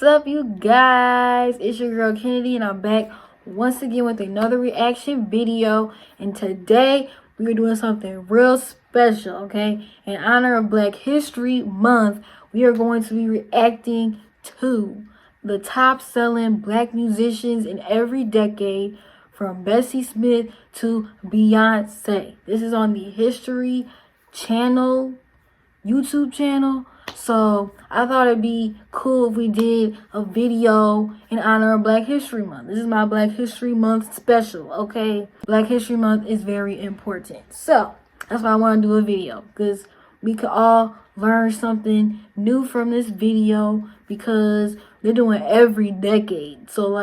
up, you guys? It's your girl Kennedy, and I'm back once again with another reaction video. And today we're doing something real special, okay? In honor of Black History Month, we are going to be reacting to the top-selling Black musicians in every decade, from Bessie Smith to Beyonce. This is on the History Channel, YouTube channel. So I thought it'd be cool if we did a video in honor of Black History Month. This is my Black History Month special, okay? Black History Month is very important. So that's why I want to do a video, because we could all learn something new from this video, because they're doing every decade. So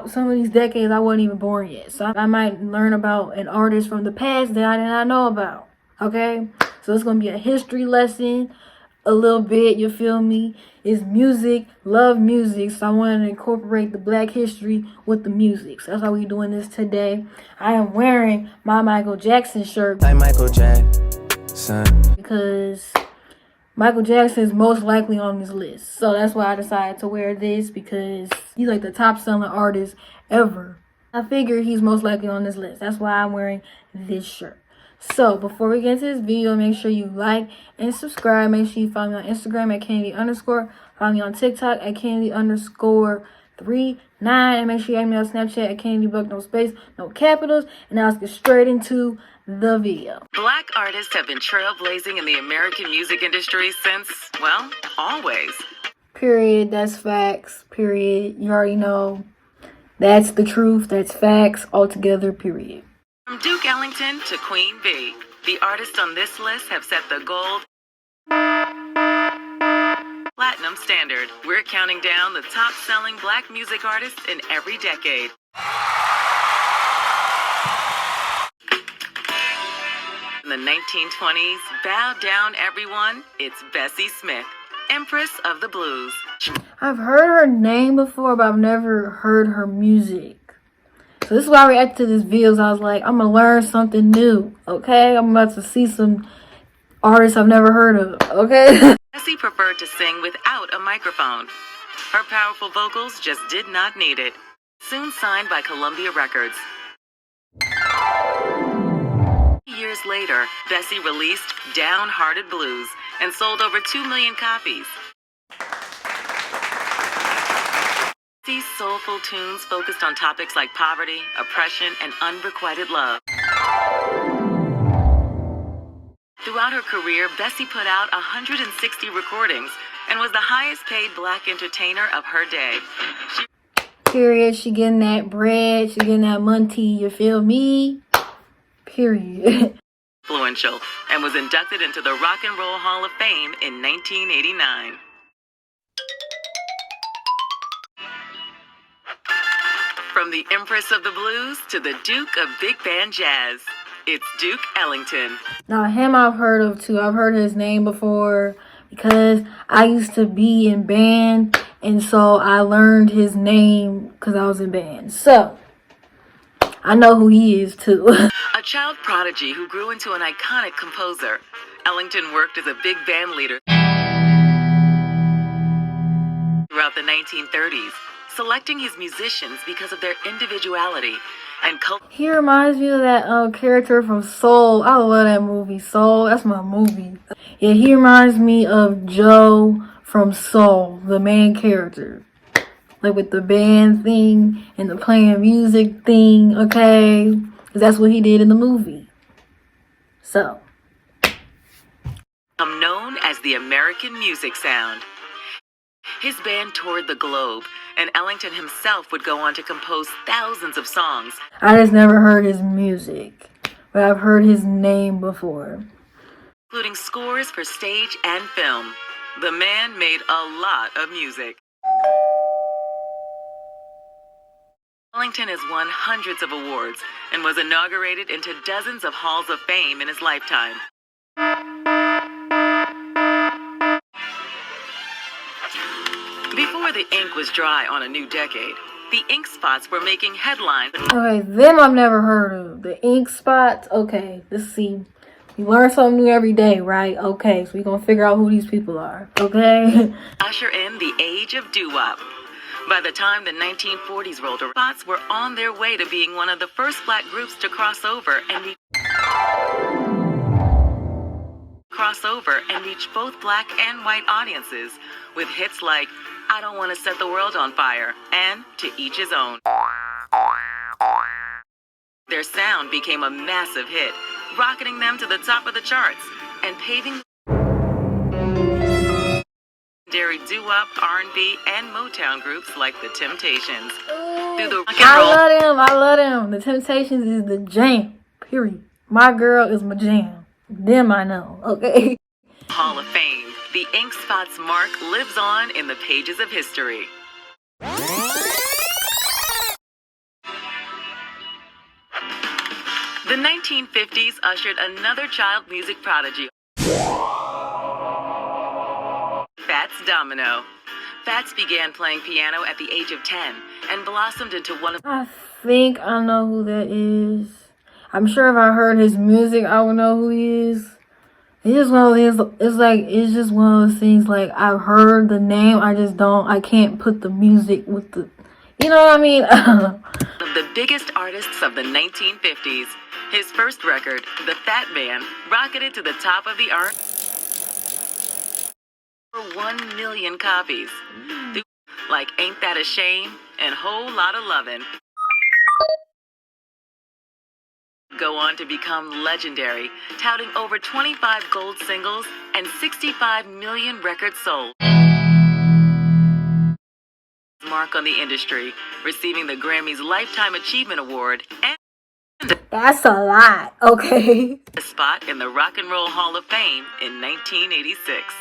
some of these decades I wasn't even born yet. So I might learn about an artist from the past that I did not know about, okay? So it's going to be a history lesson, a little bit, you feel me? It's music, love music, so I wanted to incorporate the Black history with the music. So that's how we doing this today. I am wearing my Michael Jackson shirt. Like Michael Jackson. Because Michael Jackson is most likely on this list. So that's why I decided to wear this, because he's like the top selling artist ever. I figure he's most likely on this list. That's why I'm wearing this shirt. So before we get into this video, make sure you like and subscribe. Make sure you follow me on Instagram at Kennedy_. Follow me on TikTok at Kennedy_39. And make sure you add me on Snapchat at KennedyBuck, no space, no capitals. And now let's get straight into the video. Black artists have been trailblazing in the American music industry since, well, always. Period. That's facts. Period. You already know. That's the truth. That's facts altogether. Period. From Duke Ellington to Queen Bee, the artists on this list have set the gold platinum standard. We're counting down the top-selling Black music artists in every decade. In the 1920s, bow down everyone, it's Bessie Smith, Empress of the Blues. I've heard her name before, but I've never heard her music. So this is why I reacted to this video. I was like, I'm going to learn something new, okay? I'm about to see some artists I've never heard of, okay? Bessie preferred to sing without a microphone. Her powerful vocals just did not need it. Soon signed by Columbia Records. Years later, Bessie released Downhearted Blues and sold over 2 million copies. These soulful tunes focused on topics like poverty, oppression, and unrequited love. Throughout her career, Bessie put out 160 recordings and was the highest paid Black entertainer of her day. Period. She getting that bread. She getting that money. You feel me? Period. Influential, and was inducted into the Rock and Roll Hall of Fame in 1989. From the Empress of the Blues to the Duke of Big Band Jazz, it's Duke Ellington. Now, him I've heard of too. I've heard his name before because I used to be in band, and so I learned his name because I was in band. So I know who he is too. A child prodigy who grew into an iconic composer, Ellington worked as a big band leader throughout the 1930s. Selecting his musicians because of their individuality and culture. He reminds me of that character from Soul. I love that movie, Soul. That's my movie. Yeah, he reminds me of Joe from Soul, the main character. Like with the band thing and the playing music thing, okay? Because that's what he did in the movie. So. Known as the American Music Sound. His band toured the globe, and Ellington himself would go on to compose thousands of songs. I just never heard his music, but I've heard his name before. Including scores for stage and film. The man made a lot of music. Ellington has won hundreds of awards and was inaugurated into dozens of halls of fame in his lifetime. Before the ink was dry on a new decade, the ink spots were making headlines. Okay, them I've never heard of. The ink spots. Okay, let's see. You learn something new every day, right? Okay, so we're gonna figure out who these people are, okay? Usher in the age of doo-wop. By the time the 1940s rolled around, Spots were on their way to being one of the first black groups to cross over and reach both black and white audiences with hits like I Don't Want to Set the World on Fire and To Each His Own. Their sound became a massive hit, rocketing them to the top of the charts and paving legendary doo-wop, R&B, and Motown groups like the Temptations. Through the rock and roll, I love them. The Temptations is the jam, period. My girl is my jam. Them I know, okay? Hall of Fame, the Ink Spots mark lives on in the pages of history. The 1950s ushered another child music prodigy, Fats Domino. Fats began playing piano at the age of 10 and blossomed into one of... I think I know who that is. I'm sure if I heard his music, I would know who he is. It's just one of those, it's just one of those things, like, I've heard the name, I can't put the music with the, you know what I mean? of the biggest artists of the 1950s. His first record, The Fat Man, rocketed to the top of the art for 1 million copies. Like Ain't That a Shame and Whole Lotta Lovin'. Go on to become legendary, touting over 25 gold singles and 65 million records sold. Mark on the industry, receiving the Grammy's Lifetime Achievement Award and That's a lot, okay? a spot in the Rock and Roll Hall of Fame in 1986.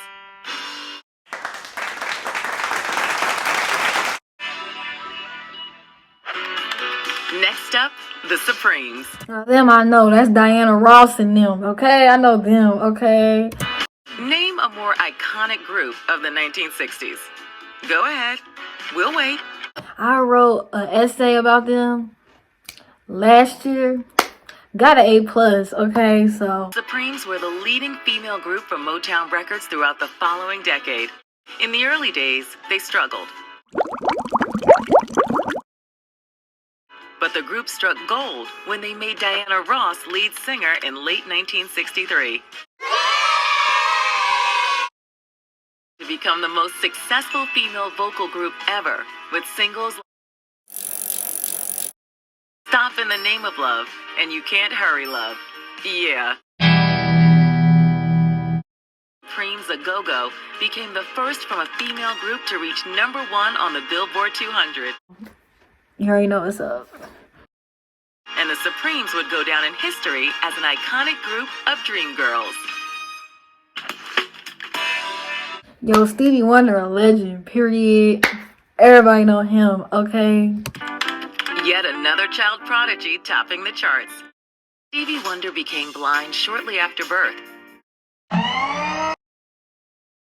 Next up, the Supremes. Now, them I know. That's Diana Ross and them, okay? I know them, okay? Name a more iconic group of the 1960s. Go ahead. We'll wait. I wrote an essay about them last year. Got an A+, okay? So Supremes were the leading female group from Motown Records throughout the following decade. In the early days, they struggled. But the group struck gold when they made Diana Ross lead singer in late 1963. To become the most successful female vocal group ever, with singles like Stop in the Name of Love and You Can't Hurry Love. Yeah. Supremes A Go-Go became the first from a female group to reach #1 on the Billboard 200. you already know what's up. And the Supremes would go down in history as an iconic group of dream girls. Yo, Stevie Wonder, a legend, period. Everybody know him, okay? Yet another child prodigy topping the charts. Stevie Wonder became blind shortly after birth. At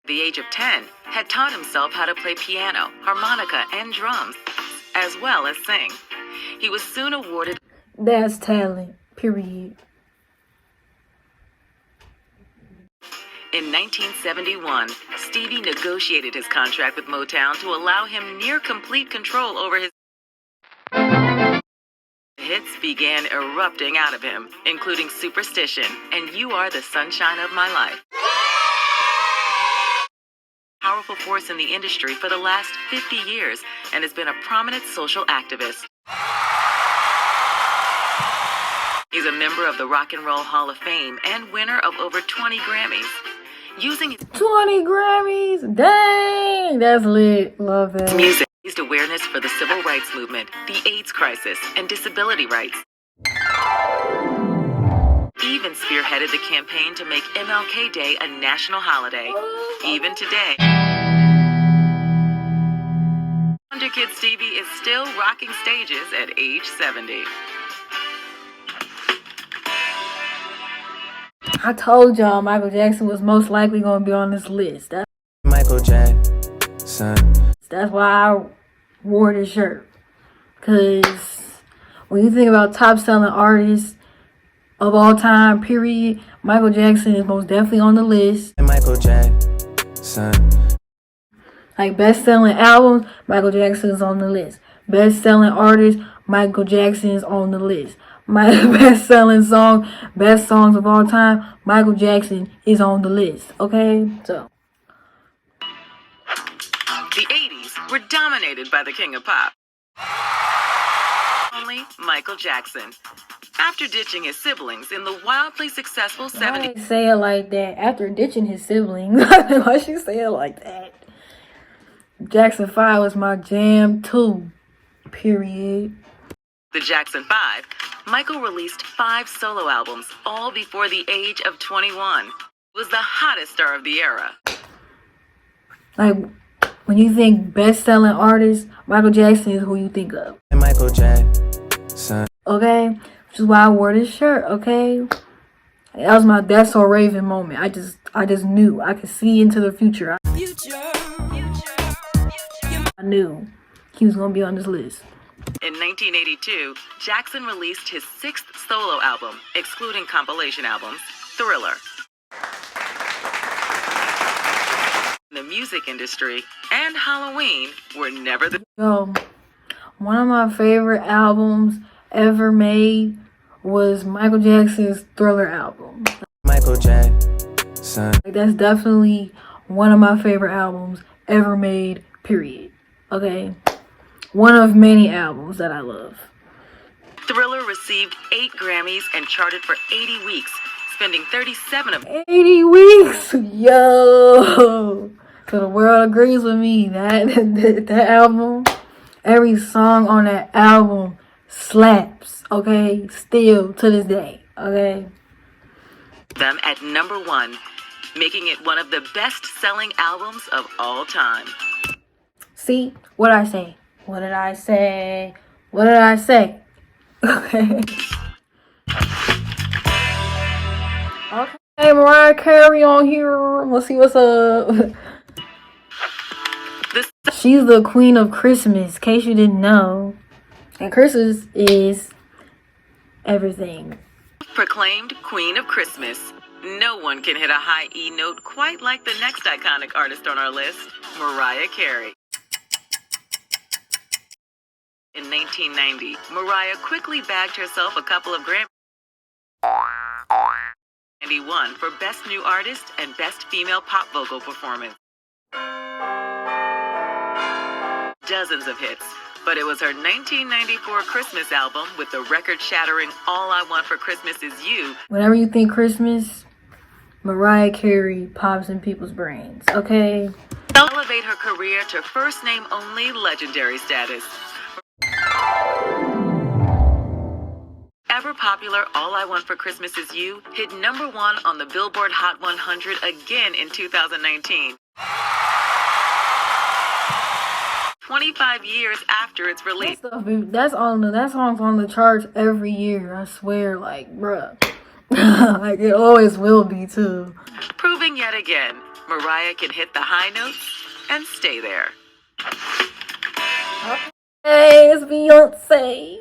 the age of 10, had taught himself how to play piano, harmonica, and drums, as well as sing. He was soon awarded... That's talent, period. In 1971, Stevie negotiated his contract with Motown to allow him near complete control over his... Hits began erupting out of him, including Superstition and You Are the Sunshine of My Life. Powerful force in the industry for the last 50 years and has been a prominent social activist. He's a member of the Rock and Roll Hall of Fame and winner of over 20 Grammys. Using his 20 Grammys? Dang! That's lit. Love it. music, raised awareness for the civil rights movement, the AIDS crisis, and disability rights. Even spearheaded the campaign to make MLK Day a national holiday. Even today, Wonder Kid Stevie is still rocking stages at age 70. I told y'all Michael Jackson was most likely going to be on this list. Michael Jackson. That's why I wore this shirt. Because when you think about top selling artists, of all time, period. Michael Jackson is most definitely on the list. Michael Jackson. Like best-selling albums, Michael Jackson is on the list. Best-selling artist, Michael Jackson is on the list. My best-selling song, best songs of all time, Michael Jackson is on the list. Okay, so The 80s were dominated by the king of pop. Only Michael Jackson. After ditching his siblings in the wildly successful why 70s, they say it like that? After ditching his siblings, why she say it like that? Jackson 5 was my jam too. Period. the Jackson 5, Michael released 5 solo albums, all before the age of 21. Was the hottest star of the era. Like, when you think best-selling artist, Michael Jackson is who you think of. Michael Jackson. Okay? Which is why I wore this shirt, okay? That was my That's So Raven moment. I just knew. I could see into the future. I knew he was gonna be on this list. In 1982, Jackson released his 6th solo album, excluding compilation albums, Thriller. The music industry and Halloween were never the Yo, one of my favorite albums ever made was Michael Jackson's Thriller album. Michael Jackson. Like, that's definitely one of my favorite albums ever made, period. Okay? One of many albums that I love. Thriller received 8 Grammys and charted for 80 weeks, spending 37 of 80 weeks! Yo! So the world agrees with me. That album, every song on that album slaps, okay? Still to this day, okay? them at number 1, making it one of the best-selling albums of all time. See? What did I say? What did I say? What did I say? Okay. Okay, Mariah Carey on here. Let's see what's up. She's the queen of Christmas, in case you didn't know. And Christmas is everything. Proclaimed Queen of Christmas, no one can hit a high E note quite like the next iconic artist on our list, Mariah Carey. In 1990, Mariah quickly bagged herself a couple of Grammys. And he won for Best New Artist and Best Female Pop Vocal Performance. Dozens of hits, but it was her 1994 Christmas album with the record-shattering All I Want for Christmas Is You. Whenever you think Christmas, Mariah Carey pops in people's brains, okay? Elevate her career to first-name-only legendary status. Ever popular All I Want for Christmas Is You hit number 1 on the Billboard Hot 100 again in 2019. 25 years after its release. That song's on the charts every year. I swear, like, bruh. Like, it always will be, too. Proving yet again, Mariah can hit the high notes and stay there. Hey, it's Beyonce.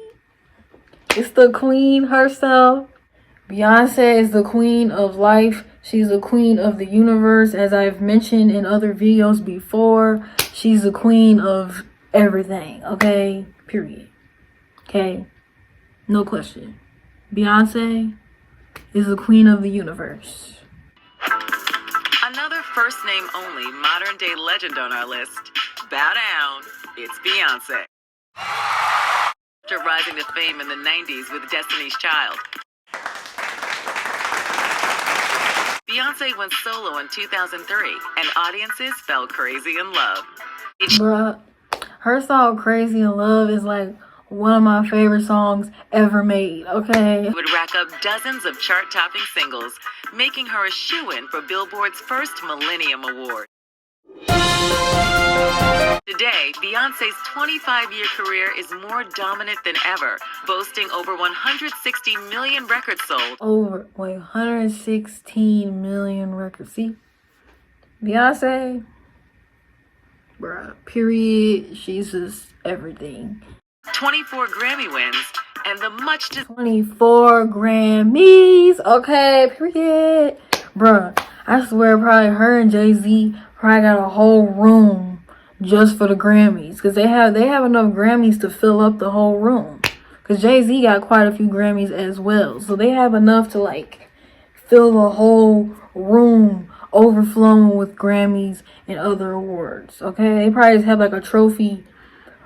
It's the queen herself. Beyonce is the queen of life. She's the queen of the universe, as I've mentioned in other videos before. She's the queen of everything, okay? Period. Okay? No question. Beyonce is the queen of the universe. Another first-name-only modern-day legend on our list. Bow down, it's Beyonce. After rising to fame in the 90s with Destiny's Child, Beyonce went solo in 2003, and audiences fell crazy in love. Bruh, her song Crazy in Love is like one of my favorite songs ever made, okay? It would rack up dozens of chart-topping singles, making her a shoo-in for Billboard's first Millennium Award. Today, Beyonce's 25-year career is more dominant than ever, boasting over 160 million records sold. Over 116 million records. See? Beyonce, bruh, period. She's just everything. 24 Grammy wins, and the much 24 Grammys. Okay, period. Bruh, I swear probably her and Jay-Z probably got a whole room just for the Grammys. Because they have enough Grammys to fill up the whole room. Because Jay-Z got quite a few Grammys as well. So they have enough to like fill the whole room overflowing with Grammys and other awards. Okay, they probably just have like a trophy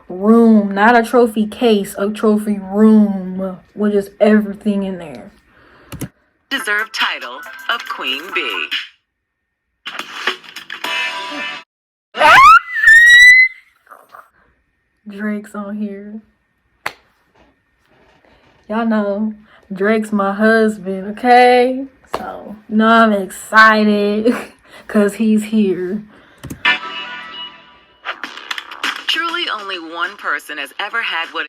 room, not a trophy case, a trophy room with just everything in there. deserved title of Queen Bee. Drake's on here. Y'all know Drake's my husband, okay? So, I'm excited because he's here. Truly, only one person has ever had what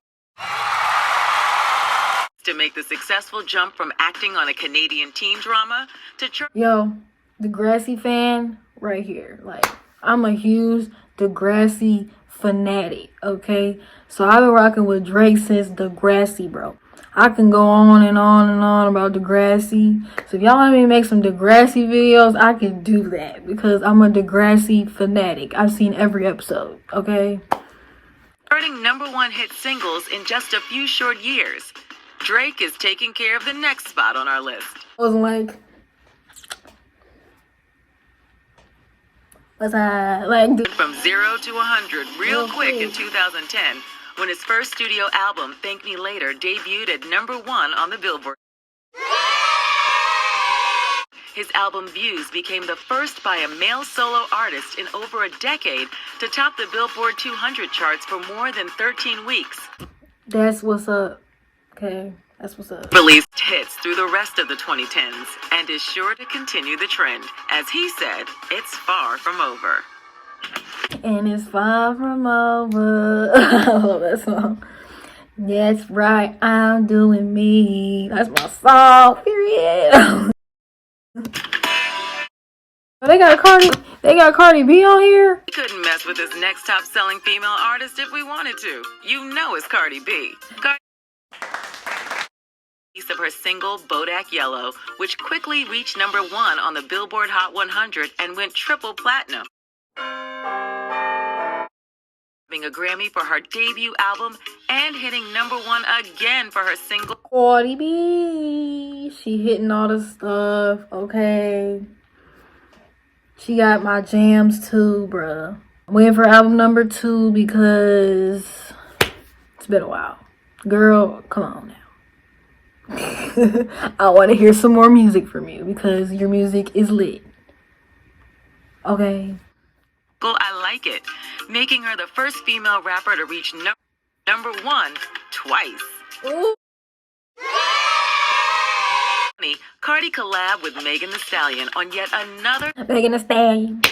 to make the successful jump from acting on a Canadian teen drama to Yo, Degrassi fan right here. Like, I'm a huge Degrassi fanatic, okay? So I've been rocking with Drake since Degrassi, bro. I can go on and on and on about Degrassi. So if y'all want me to make some Degrassi videos, I can do that because I'm a Degrassi fanatic. I've seen every episode, okay? charting #1 hit singles in just a few short years. Drake is taking care of the next spot on our list. I was like, what's that? Like, From 0 to 100 real quick in 2010, when his first studio album, Thank Me Later, debuted at #1 on the Billboard. His album Views became the first by a male solo artist in over a decade to top the Billboard 200 charts for more than 13 weeks. that's what's up. Okay, that's what's up. Released hits through the rest of the 2010s and is sure to continue the trend. As he said, it's far from over. And it's far from over. I love that song. That's right, I'm doing me. That's my song, period. They got Cardi B on here. We couldn't mess with this next top-selling female artist if we wanted to. You know it's Cardi B. Piece of her single Bodak Yellow, which quickly reached #1 on the Billboard Hot 100 and went triple platinum. Having a Grammy for her debut album and hitting #1 again for her single Cardi B. She hitting all the stuff, okay? She got my jams too, bruh. I'm waiting for album #2 because it's been a while. Girl, come on now. I want to hear some more music from you because your music is lit. Okay. I Like It, making her the first female rapper to reach #1 twice. Ooh. Cardi collab with Megan Thee Stallion on yet another Megan Thee Stallion.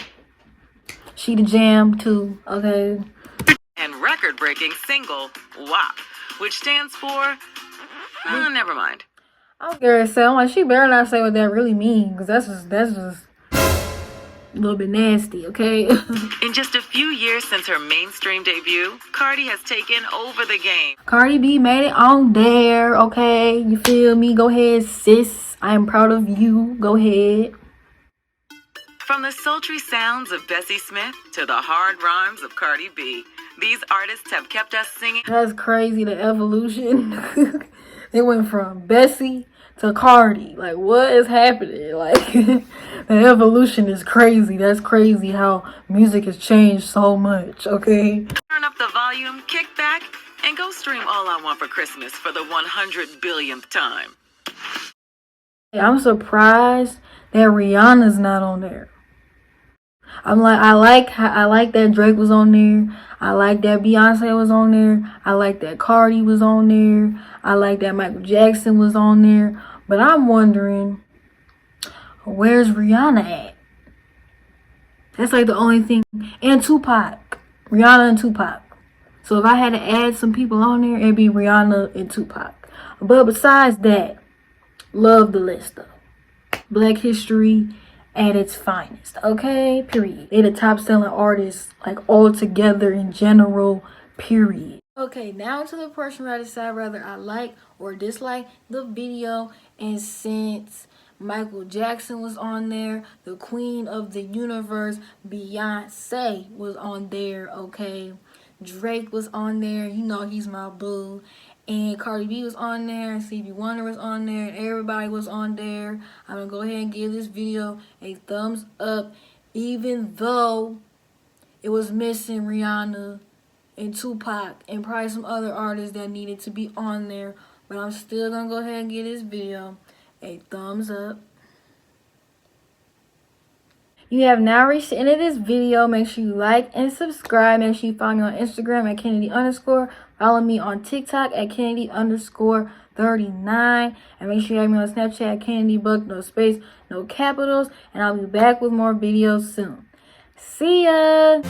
She the jam too, okay? and record-breaking single, WAP, which stands for, never mind. I don't care what it sound like. She better not say what that really means, because that's just a little bit nasty, okay? In just a few years since her mainstream debut, Cardi has taken over the game. Cardi B made it on there, okay? You feel me? Go ahead, sis. I am proud of you. Go ahead. From the sultry sounds of Bessie Smith to the hard rhymes of Cardi B, these artists have kept us singing. That's crazy, the evolution. It went from Bessie to Cardi. Like, what is happening? Like, the evolution is crazy. That's crazy how music has changed so much, okay? Turn up the volume, kick back, and go stream All I Want for Christmas for the 100 billionth time. I'm surprised that Rihanna's not on there. I like that Drake was on there. I like that Beyonce was on there. I like that Cardi was on there. I like that Michael Jackson was on there. But I'm wondering, where's Rihanna at? That's like the only thing. And Tupac. Rihanna and Tupac. So if I had to add some people on there, it'd be Rihanna and Tupac. But besides that, love the list though. Black history at its finest, okay? Period. They the top selling artists, like all together in general, period. Okay, now to the portion where I decide whether I like or dislike the video. And since Michael Jackson was on there, the Queen of the Universe, Beyonce, was on there, okay? Drake was on there, you know he's my boo. And Cardi B was on there, and Stevie Wonder was on there, and everybody was on there. I'm gonna go ahead and give this video a thumbs up, even though it was missing Rihanna and Tupac and probably some other artists that needed to be on there. But I'm still gonna go ahead and give this video a thumbs up. You have now reached the end of this video. Make sure you like and subscribe. Make sure you follow me on Instagram at Kennedy_. Follow me on TikTok at Kennedy_39. And make sure you have me on Snapchat at KennedyBuck, no space, no capitals. And I'll be back with more videos soon. See ya!